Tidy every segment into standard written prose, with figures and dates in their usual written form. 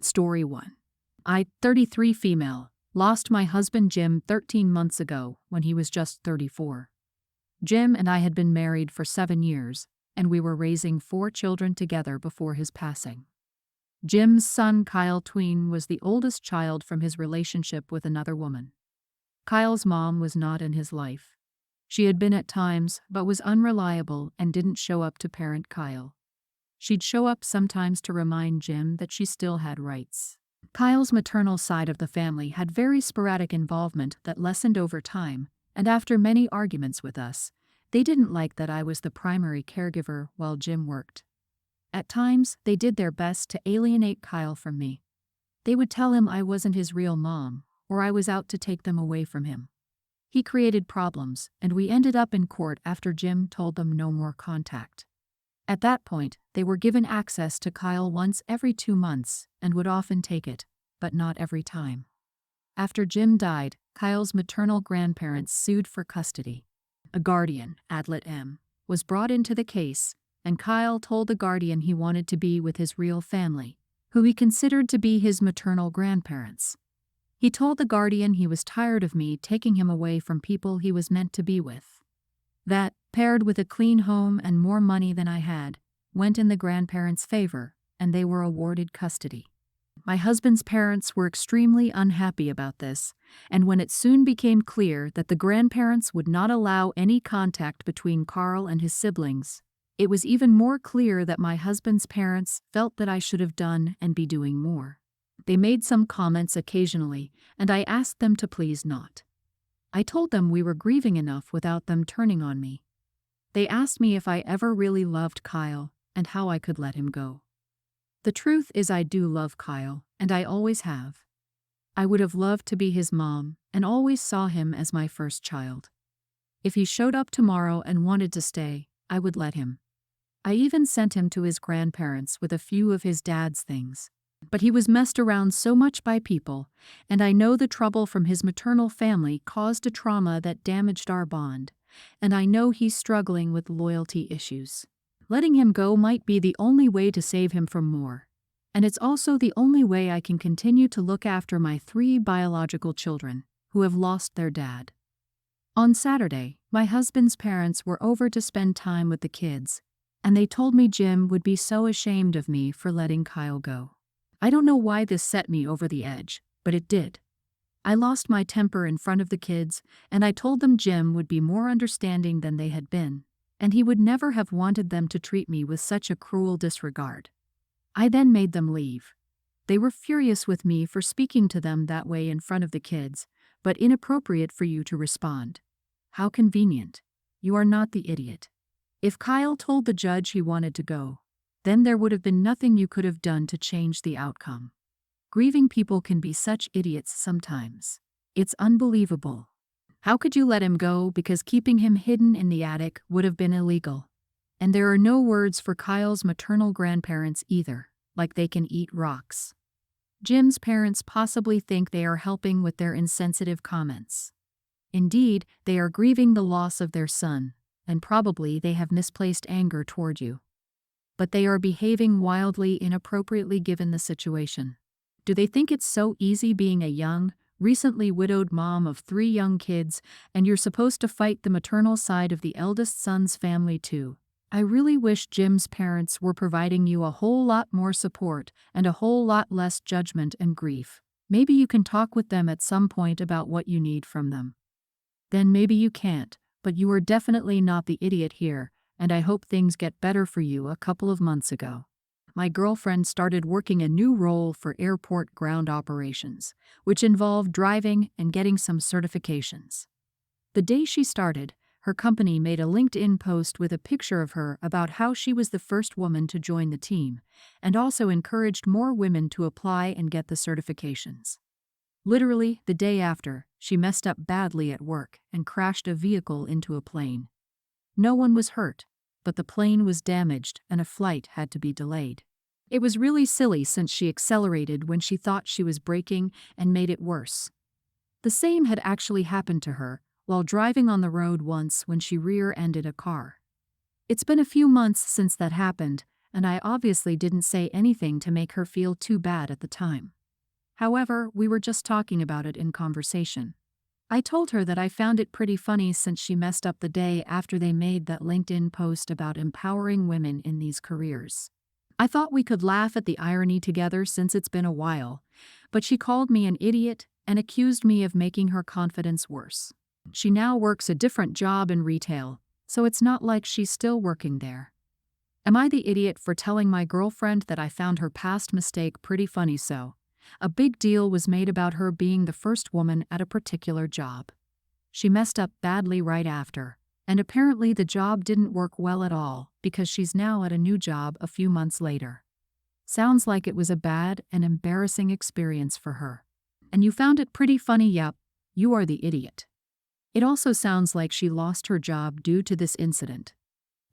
Story 1. I, 33 female, lost my husband Jim 13 months ago when he was just 34. Jim and I had been married for 7 years, and we were raising 4 children together before his passing. Jim's son Kyle Tween was the oldest child from his relationship with another woman. Kyle's mom was not in his life. She had been at times, but was unreliable and didn't show up to parent Kyle. She'd show up sometimes to remind Jim that she still had rights. Kyle's maternal side of the family had very sporadic involvement that lessened over time, and after many arguments with us, they didn't like that I was the primary caregiver while Jim worked. At times, they did their best to alienate Kyle from me. They would tell him I wasn't his real mom, or I was out to take them away from him. He created problems, and we ended up in court after Jim told them no more contact. At that point, they were given access to Kyle once every 2 months and would often take it, but not every time. After Jim died, Kyle's maternal grandparents sued for custody. A guardian, Adlet M., was brought into the case, and Kyle told the guardian he wanted to be with his real family, who he considered to be his maternal grandparents. He told the guardian he was tired of me taking him away from people he was meant to be with. That, paired with a clean home and more money than I had, went in the grandparents' favor, and they were awarded custody. My husband's parents were extremely unhappy about this, and when it soon became clear that the grandparents would not allow any contact between Carl and his siblings, it was even more clear that my husband's parents felt that I should have done and be doing more. They made some comments occasionally, and I asked them to please not. I told them we were grieving enough without them turning on me. They asked me if I ever really loved Kyle and how I could let him go. The truth is I do love Kyle, and I always have. I would have loved to be his mom and always saw him as my first child. If he showed up tomorrow and wanted to stay, I would let him. I even sent him to his grandparents with a few of his dad's things. But he was messed around so much by people, and I know the trouble from his maternal family caused a trauma that damaged our bond, and I know he's struggling with loyalty issues. Letting him go might be the only way to save him from more, and it's also the only way I can continue to look after my 3 biological children, who have lost their dad. On Saturday, my husband's parents were over to spend time with the kids, and they told me Jim would be so ashamed of me for letting Kyle go. I don't know why this set me over the edge, but it did. I lost my temper in front of the kids, and I told them Jim would be more understanding than they had been, and he would never have wanted them to treat me with such a cruel disregard. I then made them leave. They were furious with me for speaking to them that way in front of the kids, but inappropriate for you to respond. How convenient. You are not the idiot. If Kyle told the judge he wanted to go, then there would have been nothing you could have done to change the outcome. Grieving people can be such idiots sometimes. It's unbelievable. How could you let him go because keeping him hidden in the attic would have been illegal? And there are no words for Kyle's maternal grandparents either, like they can eat rocks. Jim's parents possibly think they are helping with their insensitive comments. Indeed, they are grieving the loss of their son, and probably they have misplaced anger toward you. But they are behaving wildly inappropriately given the situation. Do they think it's so easy being a young, recently widowed mom of 3 young kids, and you're supposed to fight the maternal side of the eldest son's family too? I really wish Jim's parents were providing you a whole lot more support and a whole lot less judgment and grief. Maybe you can talk with them at some point about what you need from them. Then maybe you can't, but you are definitely not the idiot here, and I hope things get better for you. A couple of months ago, my girlfriend started working a new role for airport ground operations, which involved driving and getting some certifications. The day she started, her company made a LinkedIn post with a picture of her about how she was the first woman to join the team, and also encouraged more women to apply and get the certifications. Literally, the day after, she messed up badly at work and crashed a vehicle into a plane. No one was hurt, but the plane was damaged and a flight had to be delayed. It was really silly since she accelerated when she thought she was braking and made it worse. The same had actually happened to her while driving on the road once when she rear-ended a car. It's been a few months since that happened, and I obviously didn't say anything to make her feel too bad at the time. However, we were just talking about it in conversation. I told her that I found it pretty funny since she messed up the day after they made that LinkedIn post about empowering women in these careers. I thought we could laugh at the irony together since it's been a while, but she called me an idiot and accused me of making her confidence worse. She now works a different job in retail, so it's not like she's still working there. Am I the idiot for telling my girlfriend that I found her past mistake pretty funny? So, a big deal was made about her being the first woman at a particular job. She messed up badly right after, and apparently the job didn't work well at all because she's now at a new job a few months later. Sounds like it was a bad and embarrassing experience for her. And you found it pretty funny? Yep, you are the idiot. It also sounds like she lost her job due to this incident.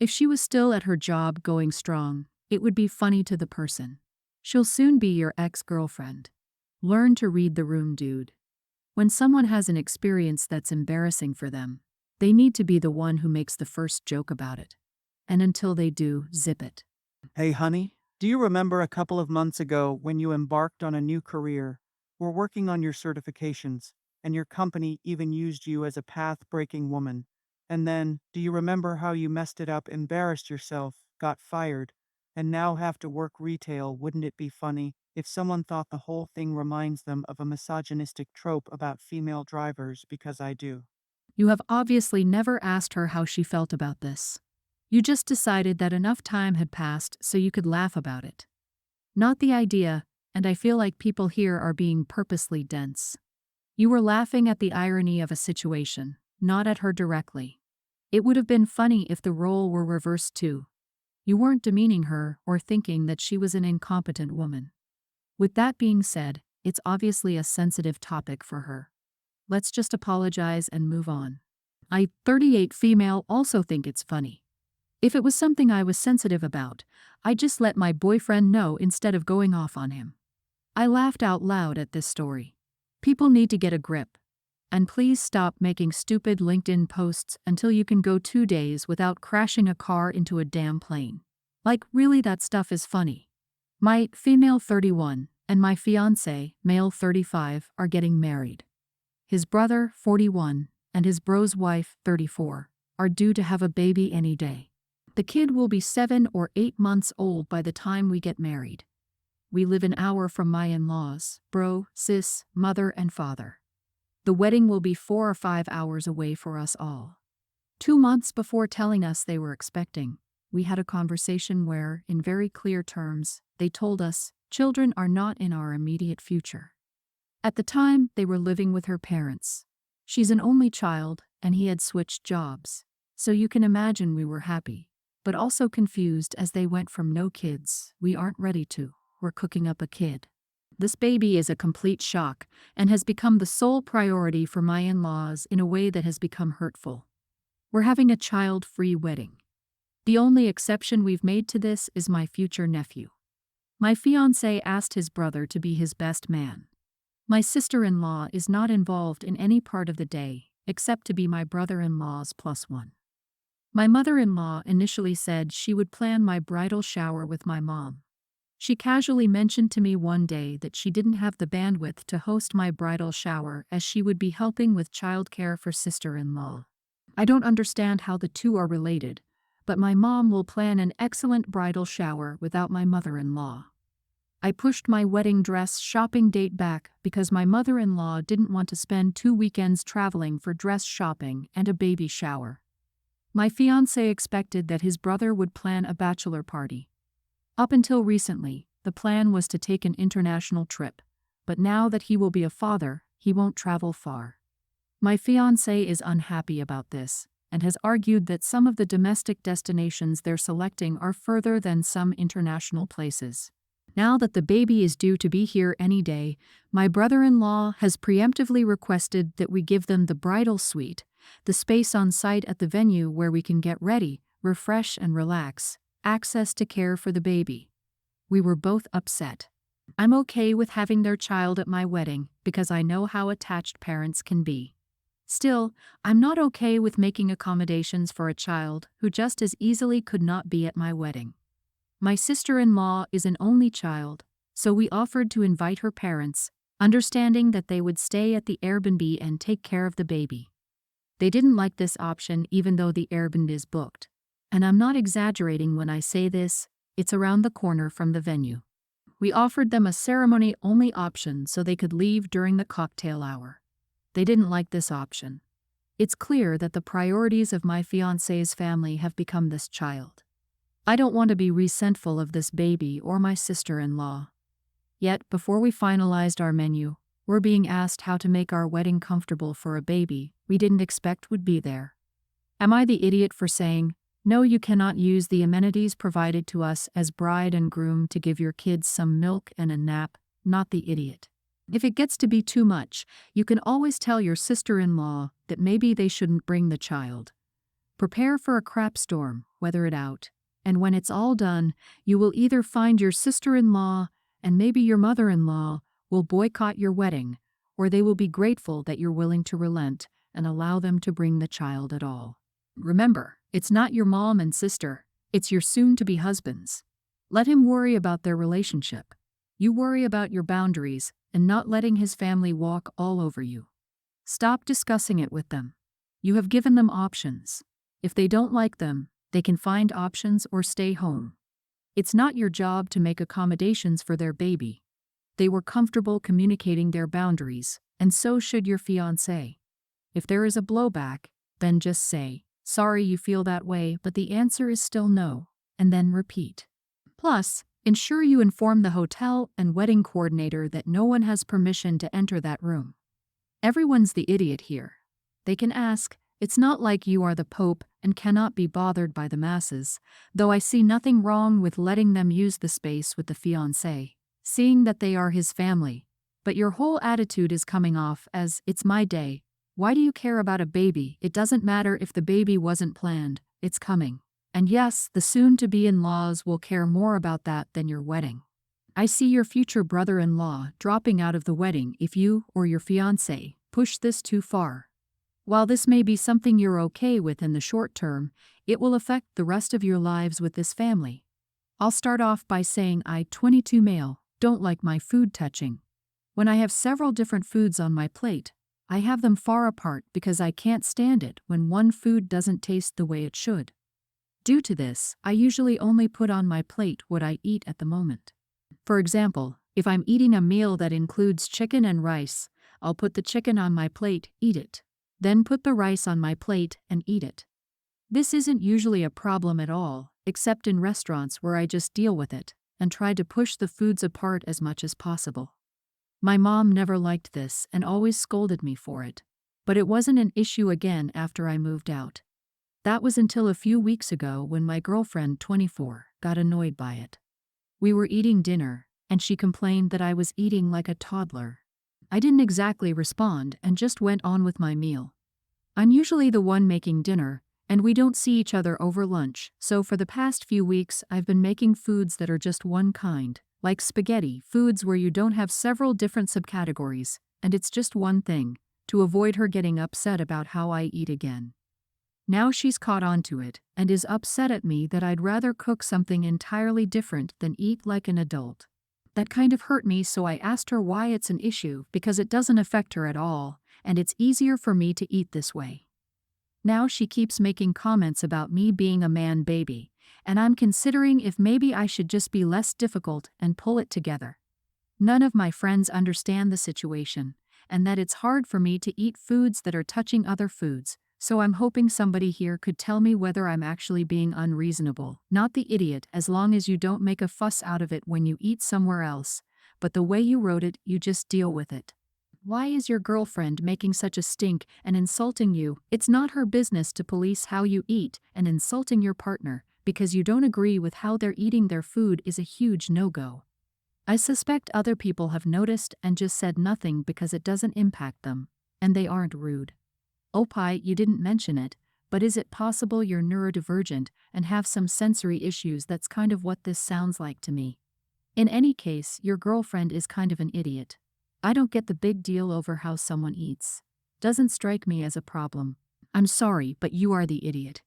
If she was still at her job going strong, it would be funny to the person. She'll soon be your ex-girlfriend. Learn to read the room, dude. When someone has an experience that's embarrassing for them, they need to be the one who makes the first joke about it. And until they do, zip it. Hey, honey, do you remember a couple of months ago when you embarked on a new career, were working on your certifications, and your company even used you as a path-breaking woman? And then, do you remember how you messed it up, embarrassed yourself, got fired, and now have to work retail? Wouldn't it be funny if someone thought the whole thing reminds them of a misogynistic trope about female drivers? Because I do. You have obviously never asked her how she felt about this. You just decided that enough time had passed so you could laugh about it. Not the idea, and I feel like people here are being purposely dense. You were laughing at the irony of a situation, not at her directly. It would have been funny if the role were reversed too. You weren't demeaning her or thinking that she was an incompetent woman. With that being said, it's obviously a sensitive topic for her. Let's just apologize and move on. I, 38 female, also think it's funny. If it was something I was sensitive about, I'd just let my boyfriend know instead of going off on him. I laughed out loud at this story. People need to get a grip. And please stop making stupid LinkedIn posts until you can go 2 days without crashing a car into a damn plane. Like, really, that stuff is funny. My female 31 and my fiancé, male 35, are getting married. His brother, 41, and his bro's wife, 34, are due to have a baby any day. The kid will be 7 or 8 months old by the time we get married. We live an hour from my in-laws, bro, sis, mother, and father. The wedding will be 4 or 5 hours away for us all. 2 months before telling us they were expecting, we had a conversation where, in very clear terms, they told us, children are not in our immediate future. At the time, they were living with her parents. She's an only child, and he had switched jobs. So you can imagine we were happy, but also confused as they went from no kids, we aren't ready to, we're cooking up a kid. This baby is a complete shock and has become the sole priority for my in-laws in a way that has become hurtful. We're having a child-free wedding. The only exception we've made to this is my future nephew. My fiancé asked his brother to be his best man. My sister-in-law is not involved in any part of the day, except to be my brother-in-law's +1. My mother-in-law initially said she would plan my bridal shower with my mom. She casually mentioned to me one day that she didn't have the bandwidth to host my bridal shower as she would be helping with childcare for sister-in-law. I don't understand how the two are related, but my mom will plan an excellent bridal shower without my mother-in-law. I pushed my wedding dress shopping date back because my mother-in-law didn't want to spend 2 weekends traveling for dress shopping and a baby shower. My fiancé expected that his brother would plan a bachelor party. Up until recently, the plan was to take an international trip, but now that he will be a father, he won't travel far. My fiancé is unhappy about this, and has argued that some of the domestic destinations they're selecting are further than some international places. Now that the baby is due to be here any day, my brother-in-law has preemptively requested that we give them the bridal suite, the space on site at the venue where we can get ready, refresh and relax, access to care for the baby. We were both upset. I'm okay with having their child at my wedding because I know how attached parents can be. Still, I'm not okay with making accommodations for a child who just as easily could not be at my wedding. My sister-in-law is an only child, so we offered to invite her parents, understanding that they would stay at the Airbnb and take care of the baby. They didn't like this option even though the Airbnb is booked. And I'm not exaggerating when I say this, it's around the corner from the venue. We offered them a ceremony-only option so they could leave during the cocktail hour. They didn't like this option. It's clear that the priorities of my fiancé's family have become this child. I don't want to be resentful of this baby or my sister-in-law. Yet, before we finalized our menu, we're being asked how to make our wedding comfortable for a baby we didn't expect would be there. Am I the idiot for saying, no, you cannot use the amenities provided to us as bride and groom to give your kids some milk and a nap? Not the idiot. If it gets to be too much, you can always tell your sister-in-law that maybe they shouldn't bring the child. Prepare for a crap storm, weather it out, and when it's all done, you will either find your sister-in-law and maybe your mother-in-law will boycott your wedding, or they will be grateful that you're willing to relent and allow them to bring the child at all. Remember, it's not your mom and sister, it's your soon-to-be husbands. Let him worry about their relationship. You worry about your boundaries and not letting his family walk all over you. Stop discussing it with them. You have given them options. If they don't like them, they can find options or stay home. It's not your job to make accommodations for their baby. They were comfortable communicating their boundaries, and so should your fiancé. If there is a blowback, then just say, sorry you feel that way, but the answer is still no, and then repeat. Plus, ensure you inform the hotel and wedding coordinator that no one has permission to enter that room. Everyone's the idiot here. They can ask, it's not like you are the Pope and cannot be bothered by the masses, though I see nothing wrong with letting them use the space with the fiancé, seeing that they are his family. But your whole attitude is coming off as, it's my day. Why do you care about a baby? It doesn't matter if the baby wasn't planned, it's coming. And yes, the soon-to-be-in-laws will care more about that than your wedding. I see your future brother-in-law dropping out of the wedding if you or your fiancé push this too far. While this may be something you're okay with in the short term, it will affect the rest of your lives with this family. I'll start off by saying I, 22 male, don't like my food touching. When I have several different foods on my plate, I have them far apart because I can't stand it when one food doesn't taste the way it should. Due to this, I usually only put on my plate what I eat at the moment. For example, if I'm eating a meal that includes chicken and rice, I'll put the chicken on my plate, eat it. Then put the rice on my plate and eat it. This isn't usually a problem at all, except in restaurants where I just deal with it and try to push the foods apart as much as possible. My mom never liked this and always scolded me for it, but it wasn't an issue again after I moved out. That was until a few weeks ago when my girlfriend, 24, got annoyed by it. We were eating dinner, and she complained that I was eating like a toddler. I didn't exactly respond and just went on with my meal. I'm usually the one making dinner, and we don't see each other over lunch, so for the past few weeks I've been making foods that are just one kind, like spaghetti, foods where you don't have several different subcategories, and it's just one thing, to avoid her getting upset about how I eat again. Now she's caught on to it, and is upset at me that I'd rather cook something entirely different than eat like an adult. That kind of hurt me, so I asked her why it's an issue, because it doesn't affect her at all, and it's easier for me to eat this way. Now she keeps making comments about me being a man baby, and I'm considering if maybe I should just be less difficult and pull it together. None of my friends understand the situation, and that it's hard for me to eat foods that are touching other foods, so I'm hoping somebody here could tell me whether I'm actually being unreasonable, not the idiot, as long as you don't make a fuss out of it when you eat somewhere else, but the way you wrote it, you just deal with it. Why is your girlfriend making such a stink and insulting you? It's not her business to police how you eat, and insulting your partner because you don't agree with how they're eating their food is a huge no-go. I suspect other people have noticed and just said nothing because it doesn't impact them, and they aren't rude. Opie, you didn't mention it, but is it possible you're neurodivergent and have some sensory issues? That's kind of what this sounds like to me. In any case, your girlfriend is kind of an idiot. I don't get the big deal over how someone eats. Doesn't strike me as a problem. I'm sorry, but you are the idiot.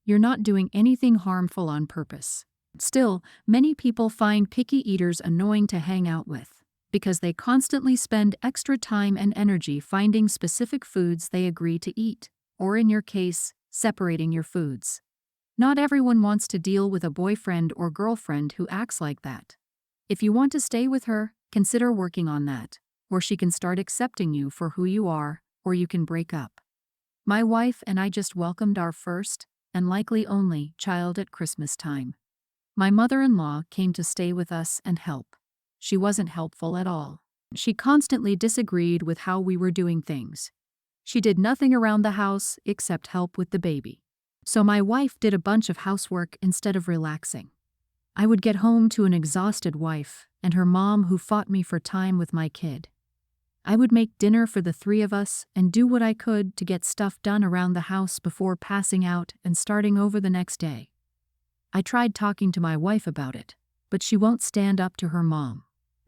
You're not doing anything harmful on purpose. Still, many people find picky eaters annoying to hang out with because they constantly spend extra time and energy finding specific foods they agree to eat, or in your case, separating your foods. Not everyone wants to deal with a boyfriend or girlfriend who acts like that. If you want to stay with her, consider working on that, or she can start accepting you for who you are, or you can break up. My wife and I just welcomed our first, and likely only, child at Christmas time. My mother-in-law came to stay with us and help. She wasn't helpful at all. She constantly disagreed with how we were doing things. She did nothing around the house except help with the baby. So my wife did a bunch of housework instead of relaxing. I would get home to an exhausted wife and her mom who fought me for time with my kid. I would make dinner for the three of us and do what I could to get stuff done around the house before passing out and starting over the next day. I tried talking to my wife about it, but she won't stand up to her mom.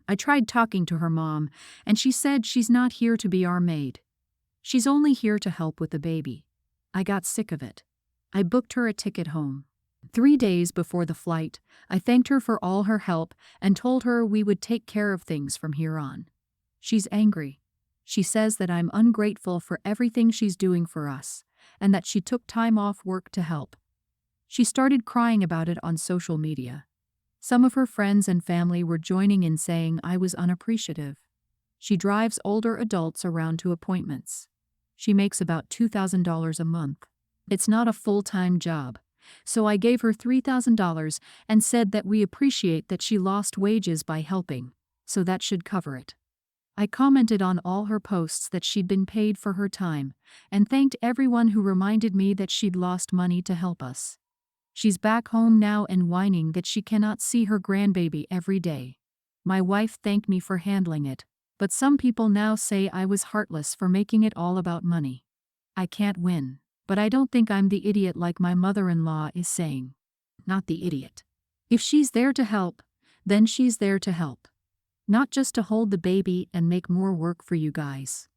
I tried talking to her mom, and she said she's not here to be our maid. She's only here to help with the baby. I got sick of it. I booked her a ticket home. 3 days before the flight, I thanked her for all her help and told her we would take care of things from here on. She's angry. She says that I'm ungrateful for everything she's doing for us, and that she took time off work to help. She started crying about it on social media. Some of her friends and family were joining in saying I was unappreciative. She drives older adults around to appointments. She makes about $2,000 a month. It's not a full-time job. So I gave her $3,000 and said that we appreciate that she lost wages by helping, so that should cover it. I commented on all her posts that she'd been paid for her time, and thanked everyone who reminded me that she'd lost money to help us. She's back home now and whining that she cannot see her grandbaby every day. My wife thanked me for handling it, but some people now say I was heartless for making it all about money. I can't win, but I don't think I'm the idiot like my mother-in-law is saying. Not the idiot. If she's there to help, then she's there to help. Not just to hold the baby and make more work for you guys.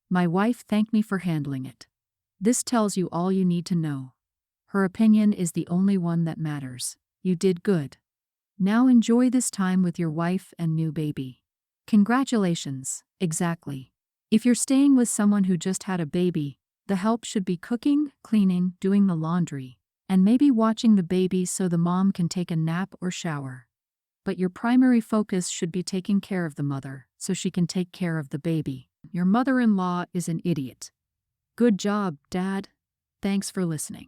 My wife thanked me for handling it. This tells you all you need to know. Her opinion is the only one that matters. You did good. Now enjoy this time with your wife and new baby. Congratulations, exactly. If you're staying with someone who just had a baby, the help should be cooking, cleaning, doing the laundry, and maybe watching the baby so the mom can take a nap or shower. But your primary focus should be taking care of the mother so she can take care of the baby. Your mother-in-law is an idiot. Good job, Dad. Thanks for listening.